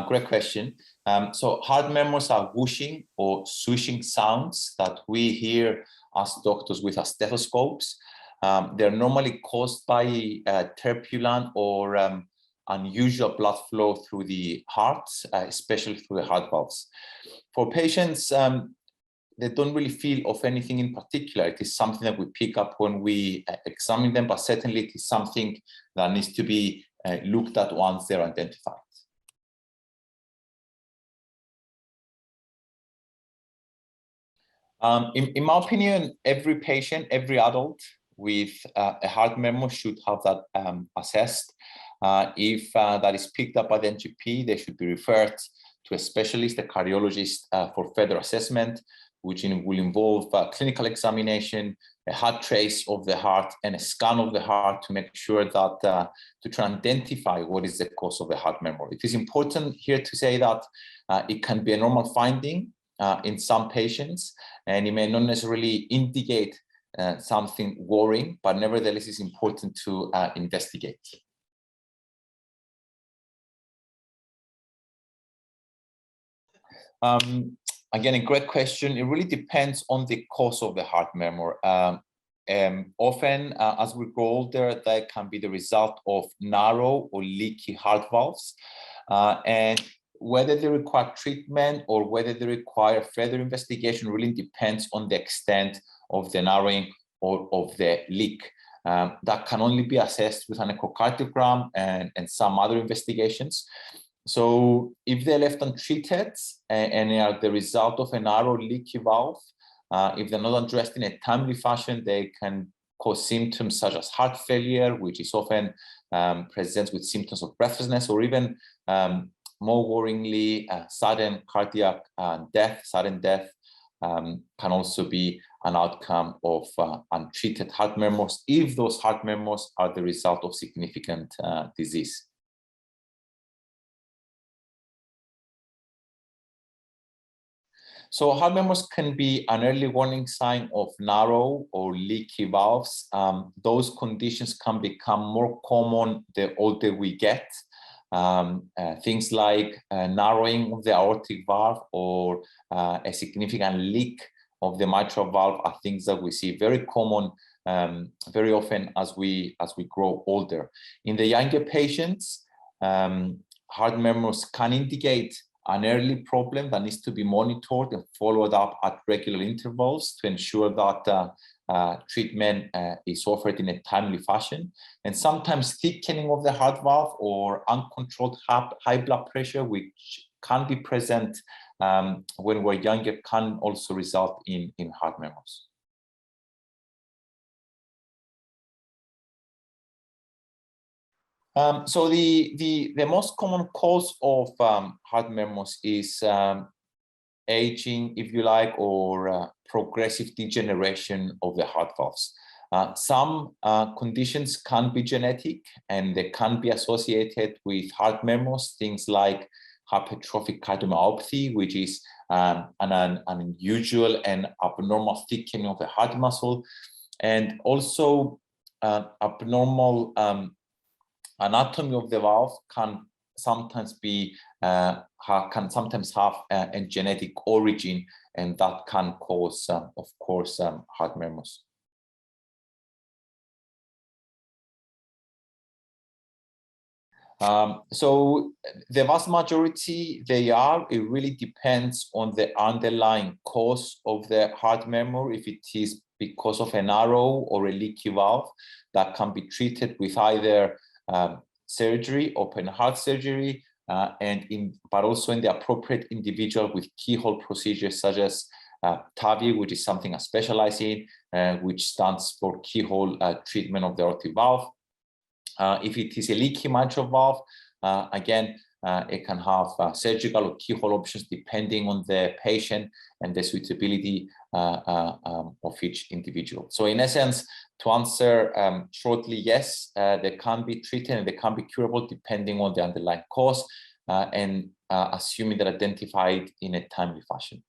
Great question. So heart murmurs are whooshing or swishing sounds that we hear as doctors with our stethoscopes. They're normally caused by turbulent or unusual blood flow through the heart, especially through the heart valves. For patients, they don't really feel of anything in particular. It is something that we pick up when we examine them, but certainly it is something that needs to be looked at once they're identified. In my opinion, every patient, every adult with a heart murmur should have that assessed. If that is picked up by the NGP, they should be referred to a specialist, a cardiologist, for further assessment, which will involve clinical examination, a heart trace of the heart, and a scan of the heart to make sure that to try and identify what is the cause of the heart murmur. It is important here to say that it can be a normal finding in some patients, and it may not necessarily indicate something worrying, but nevertheless it's important to investigate. Again, a great question. It really depends on the cause of the heart murmur. Often, as we grow older, that can be the result of narrow or leaky heart valves. And whether they require treatment or whether they require further investigation really depends on the extent of the narrowing or of the leak. That can only be assessed with an echocardiogram and some other investigations. So if they're left untreated and are the result of a narrow leaky valve, if they're not addressed in a timely fashion, they can cause symptoms such as heart failure, which is often presents with symptoms of breathlessness, or even more worryingly, sudden cardiac death. Sudden death can also be an outcome of untreated heart murmurs, if those heart murmurs are the result of significant disease. So heart murmurs can be an early warning sign of narrow or leaky valves. Those conditions can become more common the older we get. Things like narrowing of the aortic valve or a significant leak of the mitral valve are things that we see very common very often as we grow older. In the younger patients, heart murmurs can indicate an early problem that needs to be monitored and followed up at regular intervals to ensure that treatment is offered in a timely fashion. And sometimes thickening of the heart valve or uncontrolled high blood pressure, which can be present when we're younger, can also result in heart murmurs. So the most common cause of heart murmurs is aging, if you like, or progressive degeneration of the heart valves. Some conditions can be genetic and they can be associated with heart murmurs, things like hypertrophic cardiomyopathy, which is an unusual and abnormal thickening of the heart muscle, and also abnormal anatomy of the valve can sometimes be have a genetic origin, and that can cause, of course, heart murmurs. So the vast majority, it really depends on the underlying cause of the heart murmur. If it is because of a narrow or a leaky valve, that can be treated with either surgery, open heart surgery, but also in the appropriate individual with keyhole procedures such as TAVI, which is something I specialize in, which stands for keyhole treatment of the aortic valve. If it is a leaky mitral valve, again, it can have surgical or keyhole options depending on the patient and the suitability of each individual. So in essence, to answer shortly, yes, they can be treated and they can be curable depending on the underlying cause and assuming they're identified in a timely fashion.